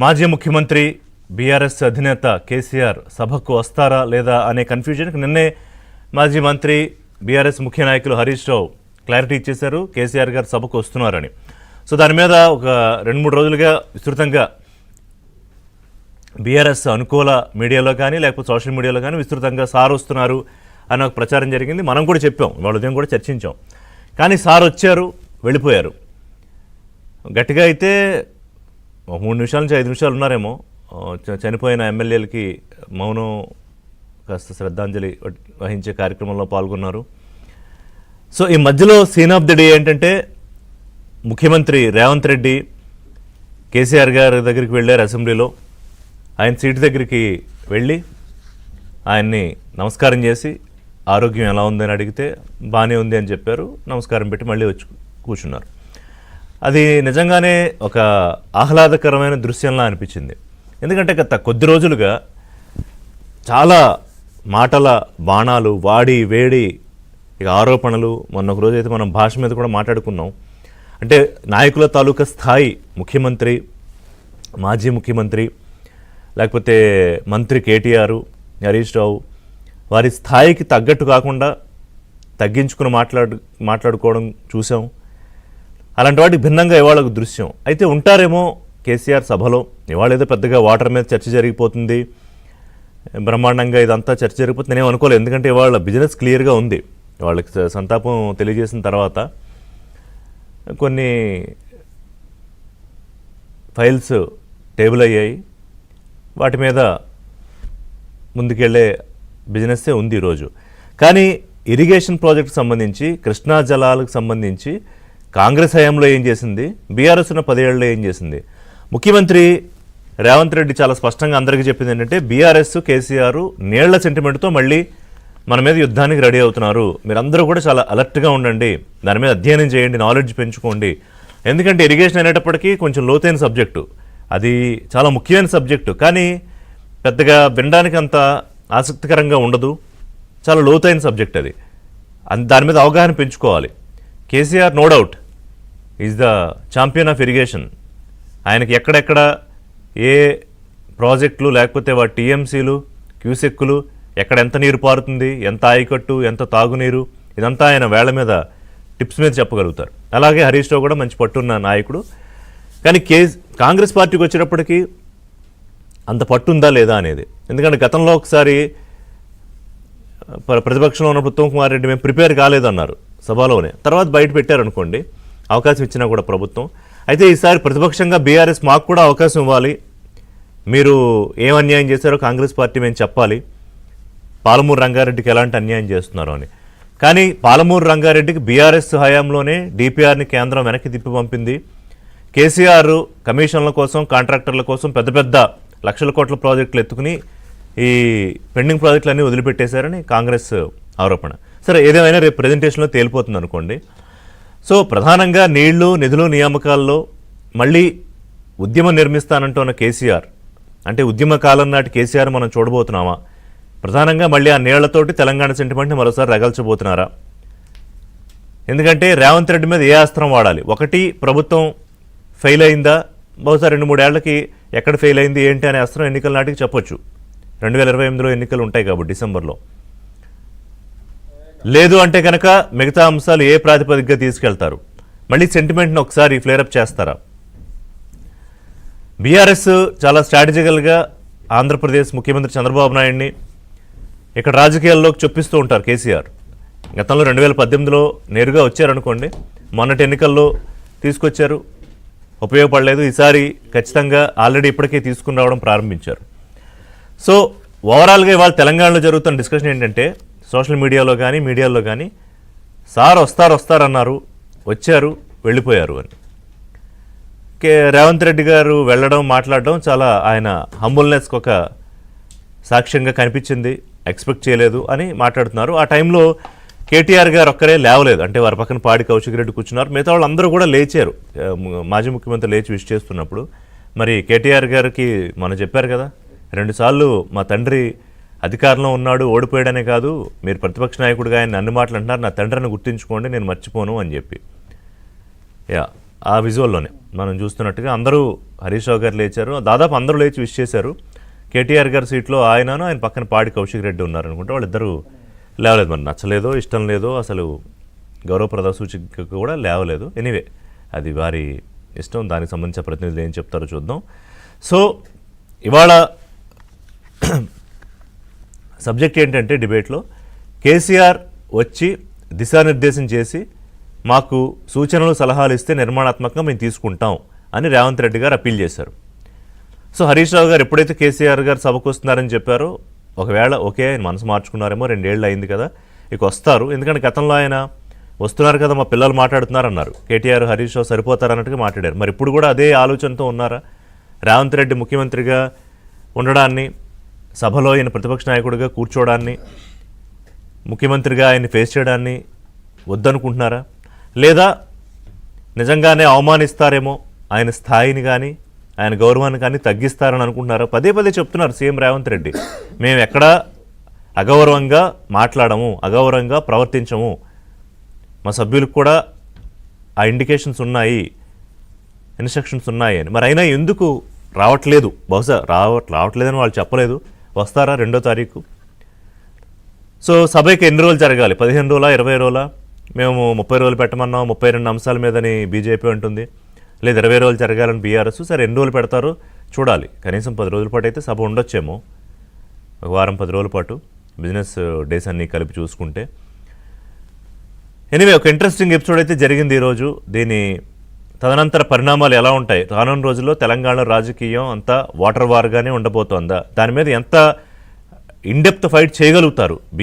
మాజీ ముఖ్యమంత్రి బీఆర్ఎస్ అధినేత కేసీఆర్ సభకు వస్తారా లేదా అనే కన్ఫ్యూజన్కి నిన్నే మాజీ మంత్రి బీఆర్ఎస్ ముఖ్య నాయకులు హరీష్ రావు క్లారిటీ ఇచ్చేశారు. కేసీఆర్ గారు సభకు వస్తున్నారని. సో దాని మీద ఒక 2-3 రోజులుగా విస్తృతంగా బీఆర్ఎస్ అనుకూల మీడియాలో కానీ లేకపోతే సోషల్ మీడియాలో కానీ విస్తృతంగా సార్ వస్తున్నారు అనే ఒక ప్రచారం జరిగింది. మనం కూడా చెప్పాం, వాళ్ళ ఉదయం కూడా చర్చించాం. కానీ సార్ వచ్చారు, వెళ్ళిపోయారు. గట్టిగా అయితే 3 నిమిషాల నుంచి 5 నిమిషాలు ఉన్నారేమో. చనిపోయిన ఎమ్మెల్యేలకి మౌనం కాస్త శ్రద్ధాంజలి వహించే కార్యక్రమంలో పాల్గొన్నారు. సో ఈ మధ్యలో సీన్ ఆఫ్ ది డే ఏంటంటే ముఖ్యమంత్రి రేవంత్ రెడ్డి కేసీఆర్ గారి దగ్గరికి వెళ్ళారు. అసెంబ్లీలో ఆయన సీటు దగ్గరికి వెళ్ళి ఆయన్ని నమస్కారం చేసి ఆరోగ్యం ఎలా ఉందని అడిగితే బాగానే ఉంది అని చెప్పారు. నమస్కారం పెట్టి మళ్ళీ వచ్చి కూర్చున్నారు. అది నిజంగానే ఒక ఆహ్లాదకరమైన దృశ్యంలా అనిపించింది. ఎందుకంటే గత కొద్ది రోజులుగా చాలా మాటల బాణాలు వాడి వేడి ఇక ఆరోపణలు. మొన్న ఒక రోజైతే మనం భాష మీద కూడా మాట్లాడుకున్నాం. అంటే నాయకుల తాలూకా స్థాయి, ముఖ్యమంత్రి, మాజీ ముఖ్యమంత్రి, లేకపోతే మంత్రి కేటీఆర్, హరీష్ రావు, వారి స్థాయికి తగ్గట్టు కాకుండా తగ్గించుకుని మాట్లాడుకోవడం చూసాం. అలాంటి వాటికి భిన్నంగా ఇవాళ ఒక దృశ్యం. అయితే ఉంటారేమో కేసీఆర్ సభలో. ఇవాళ ఏదో పెద్దగా వాటర్ మీద చర్చ జరిగిపోతుంది, బ్రహ్మాండంగా ఇదంతా చర్చ జరిగిపోతుంది నేనేం అనుకోలేదు. ఎందుకంటే ఇవాళ బిజినెస్ క్లియర్గా ఉంది. వాళ్ళకి సంతాపం తెలియజేసిన తర్వాత కొన్ని ఫైల్స్ టేబుల్ అయ్యాయి. వాటి మీద ముందుకెళ్ళే బిజినెస్సే ఉంది ఈరోజు. కానీ ఇరిగేషన్ ప్రాజెక్టుకు సంబంధించి, కృష్ణా జలాలకు సంబంధించి కాంగ్రెస్ హయాంలో ఏం చేసింది, బీఆర్ఎస్ ఉన్న 10 ఏళ్లలో ఏం చేసింది, ముఖ్యమంత్రి రేవంత్ రెడ్డి చాలా స్పష్టంగా అందరికీ చెప్పింది ఏంటంటే బీఆర్ఎస్ కేసీఆర్ నీళ్ల సెంటిమెంట్తో మళ్ళీ మన మీద యుద్ధానికి రెడీ అవుతున్నారు. మీరందరూ కూడా చాలా అలర్ట్గా ఉండండి, దాని మీద అధ్యయనం చేయండి, నాలెడ్జ్ పెంచుకోండి. ఎందుకంటే ఇరిగేషన్ అనేటప్పటికీ కొంచెం లోతైన సబ్జెక్టు, అది చాలా ముఖ్యమైన సబ్జెక్టు. కానీ పెద్దగా వినడానికి అంత ఆసక్తికరంగా ఉండదు, చాలా లోతైన సబ్జెక్ట్ అది. దాని మీద అవగాహన పెంచుకోవాలి. KCR no doubt is the champion of irrigation. ఆయనకి ఎక్కడెక్కడ ఏ ప్రాజెక్టులు లేకపోతే వాటి టీఎంసీలు, క్యూసెక్కులు, ఎక్కడ ఎంత నీరు పారుతుంది, ఎంత ఆయకట్టు, ఎంత తాగునీరు, ఇదంతా ఆయన వేళ్ల మీద టిప్స్ మీద చెప్పగలుగుతారు. అలాగే హరీష్ రావు కూడా మంచి పట్టున్న నాయకుడు. కానీ కాంగ్రెస్ పార్టీకి వచ్చేటప్పటికి అంత పట్టుందా లేదా అనేది. ఎందుకంటే గతంలో ఒకసారి ప్రతిపక్షంలో ఉన్న ఉత్తమ్ కుమార్ రెడ్డి మేము ప్రిపేర్ కాలేదన్నారు సభలోనే, తర్వాత బయట పెట్టారనుకోండి, అవకాశం ఇచ్చినా కూడా ప్రభుత్వం. అయితే ఈసారి ప్రతిపక్షంగా బీఆర్ఎస్ మాకు కూడా అవకాశం ఇవ్వాలి, మీరు ఏం అన్యాయం చేశారో కాంగ్రెస్ పార్టీ మేము చెప్పాలి, పాలమూరు రంగారెడ్డికి ఎలాంటి అన్యాయం చేస్తున్నారు అని. కానీ పాలమూరు రంగారెడ్డికి బీఆర్ఎస్ హయాంలోనే డిపిఆర్ని కేంద్రం వెనక్కి తిప్పి పంపింది. కేసీఆర్ కమిషన్ల కోసం, కాంట్రాక్టర్ల కోసం పెద్ద పెద్ద లక్షల కోట్ల ప్రాజెక్టులు ఎత్తుకుని ఈ పెండింగ్ ప్రాజెక్టులన్నీ వదిలిపెట్టేశారని కాంగ్రెస్ ఆరోపణ. సరే, ఏదేమైనా రేపు ప్రజెంటేషన్లో తేలిపోతుంది అనుకోండి. సో ప్రధానంగా నీళ్లు, నిధులు, నియామకాల్లో మళ్ళీ ఉద్యమం నిర్మిస్తానంటున్న కేసీఆర్, అంటే ఉద్యమ కాలం నాటి కేసీఆర్ మనం చూడబోతున్నామా? ప్రధానంగా మళ్ళీ ఆ నీళ్లతోటి తెలంగాణ సెంటిమెంట్ని మరోసారి రగల్చబోతున్నారా? ఎందుకంటే రేవంత్ రెడ్డి మీద ఏ అస్త్రం వాడాలి? ఒకటి, ప్రభుత్వం ఫెయిల్ అయిందా, బహుశా 2-3 ఏళ్లకి ఎక్కడ ఫెయిల్ అయింది ఏంటి అనే అస్త్రం ఎన్నికల నాటికి చెప్పొచ్చు. 2028లో ఎన్నికలు ఉంటాయి కాబట్టి డిసెంబర్లో. లేదు అంటే కనుక మిగతా అంశాలు ఏ ప్రాతిపదికగా తీసుకెళ్తారు? మళ్ళీ సెంటిమెంట్ని ఒకసారి ఫ్లేరప్ చేస్తారా? బీఆర్ఎస్ చాలా స్ట్రాటజికల్గా ఆంధ్రప్రదేశ్ ముఖ్యమంత్రి చంద్రబాబు నాయుడిని ఇక్కడ రాజకీయాల్లోకి చొప్పిస్తూ ఉంటారు కేసీఆర్. గతంలో 2018లో నేరుగా వచ్చారనుకోండి, మొన్నటి ఎన్నికల్లో తీసుకొచ్చారు, ఉపయోగపడలేదు. ఈసారి ఖచ్చితంగా ఆల్రెడీ ఇప్పటికే తీసుకుని రావడం ప్రారంభించారు. సో ఓవరాల్గా ఇవాళ తెలంగాణలో జరుగుతున్న డిస్కషన్ ఏంటంటే సోషల్ మీడియాలో కానీ మీడియాలో కానీ సార్ వస్తారన్నారు, వచ్చారు, వెళ్ళిపోయారు అని. రేవంత్ రెడ్డి గారు వెళ్ళడం, మాట్లాడడం చాలా ఆయన హంబుల్నెస్కి ఒక సాక్ష్యంగా కనిపించింది, ఎక్స్పెక్ట్ చేయలేదు అని మాట్లాడుతున్నారు. ఆ టైంలో కేటీఆర్ గారు ఒక్కరే లేవలేదు, అంటే వారి పక్కన పాడి కౌశిక్ రెడ్డి కూర్చున్నారు, మిగతా వాళ్ళు అందరూ కూడా లేచారు. మాజీ ముఖ్యమంత్రి లేచి విష్ చేస్తున్నప్పుడు మరి కేటీఆర్ గారికి మనం చెప్పారు కదా, 2 సార్లు మా తండ్రి అధికారంలో ఉన్నాడు, ఓడిపోయాడనే కాదు, మీరు ప్రతిపక్ష నాయకుడిగా ఆయన అన్ని మాటలు అంటున్నారు, నా తండ్రిని గుర్తుంచుకోండి, నేను మర్చిపోను అని చెప్పి. ఆ విజువల్లోనే మనం చూస్తున్నట్టుగా అందరూ హరీష్ రావు గారు లేచారు, దాదాపు అందరూ లేచి విష్ చేశారు. కేటీఆర్ గారి సీట్లో ఆయనను, ఆయన పక్కన పాడి కౌశిక్ రెడ్డి ఉన్నారనుకుంటే వాళ్ళిద్దరూ లేవలేదు. మరి నచ్చలేదో ఇష్టం లేదో అసలు గౌరవప్రద సూచిక కూడా లేవలేదు. ఎనీవే అది వారి ఇష్టం, దానికి సంబంధించిన ప్రతినిధులు ఏం చెప్తారో చూద్దాం. సో ఇవాళ సబ్జెక్ట్ ఏంటంటే డిబేట్లో కేసీఆర్ వచ్చి దిశానిర్దేశం చేసి మాకు సూచనలు సలహాలు ఇస్తే నిర్మాణాత్మకంగా మేము తీసుకుంటాం అని రేవంత్ రెడ్డి గారు అప్పీల్ చేశారు. సో హరీష్ రావు గారు ఎప్పుడైతే కేసీఆర్ గారు సభకు వస్తున్నారని చెప్పారో, ఒకవేళ ఓకే ఆయన మనసు మార్చుకున్నారేమో, 2 ఏళ్ళు అయింది కదా ఇక వస్తారు, ఎందుకంటే గతంలో ఆయన వస్తున్నారు కదా మా పిల్లలు మాట్లాడుతున్నారు అన్నారు. కేటీఆర్ హరీష్ రావు సరిపోతారు అన్నట్టుగా మాట్లాడారు. మరి ఇప్పుడు కూడా అదే ఆలోచనతో ఉన్నారా? రేవంత్ రెడ్డి ముఖ్యమంత్రిగా ఉండడాన్ని, సభలో ఆయన ప్రతిపక్ష నాయకుడిగా కూర్చోవడాన్ని, ముఖ్యమంత్రిగా ఆయన్ని ఫేస్ చేయడాన్ని వద్దనుకుంటున్నారా? లేదా నిజంగానే అవమానిస్తారేమో, ఆయన స్థాయిని కానీ ఆయన గౌరవాన్ని కానీ తగ్గిస్తారని అనుకుంటున్నారా? పదే పదే చెప్తున్నారు సీఎం రేవంత్ రెడ్డి, మేము ఎక్కడా అగౌరవంగా మాట్లాడము, అగౌరవంగా ప్రవర్తించము, మా సభ్యులకు కూడా ఆ ఇండికేషన్స్ ఉన్నాయి, ఇన్స్ట్రక్షన్స్ ఉన్నాయి అని. మరి అయినా ఎందుకు రావట్లేదు? బహుశా రావట్లేదని వాళ్ళు చెప్పలేదు. వస్తారా 2వ తారీఖు? సో సభకి ఎన్ని రోజులు జరగాలి? 15 రోజులా, 20 రోజులా? మేము 30 రోజులు పెట్టమన్నాం, 32 అంశాల మీదని బీజేపీ అంటుంది, లేదు 20 రోజులు జరగాలని బీఆర్ఎస్. సరే ఎన్ని రోజులు పెడతారో చూడాలి. కనీసం 10 రోజుల పాటు అయితే సభ ఉండొచ్చేమో, ఒక వారం 10 రోజుల పాటు బిజినెస్ డేస్ అన్నీ కలిపి చూసుకుంటే. ఎనీవే ఒక ఇంట్రెస్టింగ్ ఎపిసోడ్ అయితే జరిగింది ఈరోజు. దీని తదనంతర పరిణామాలు ఎలా ఉంటాయి? రానున్న రోజుల్లో తెలంగాణ రాజకీయం అంతా వాటర్ వార్గానే ఉండబోతోందా? దాని మీద ఎంత ఇన్డెప్త్ ఫైట్ చేయగలుగుతారు?